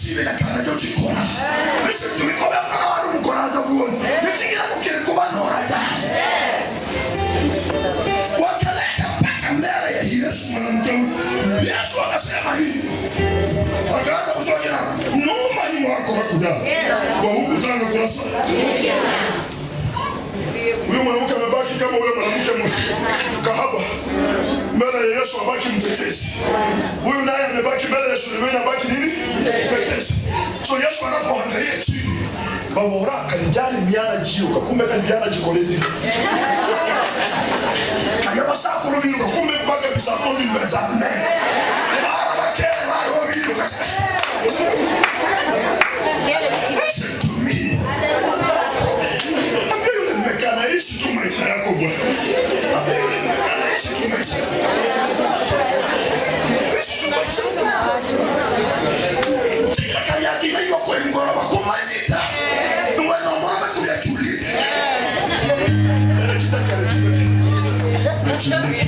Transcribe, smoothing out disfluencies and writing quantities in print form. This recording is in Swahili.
chive na kana joti kora bisi tulikoba mwana wanu mkora za vuoni nitingira mukiri kuba norata wakaleta mpaka mbele ya Yesu mwanamke. Yesu akasema hivi, akaanza kutoa jina noma ni mwako wakuda kwa huku tanga kurasa. Huyo mwanamke amebaki kama huyo mwanamke kahaba mbele ya Yesu, abaki mtetezi. Huyu naye amebaki mbele ya Sulemani, abaki nini? Mtetezi. So Yesu anapoangalia chini, babora kanjali miana jio kakumbe kanjana jikolezi. Kaya basako rubiru kakumbe baga bisako rubiru bezamne. Mara bakere mara rubiru kacha. Listen to me. Ambaye umekana ishi tu maisha yako bwana. Ambaye umekana ishi tu maisha yako. Ishi tu maisha yako. Tika kaya kina hiyo kwa ngora wakomanyita. Nwa na mwana kulia tuli. Tindeke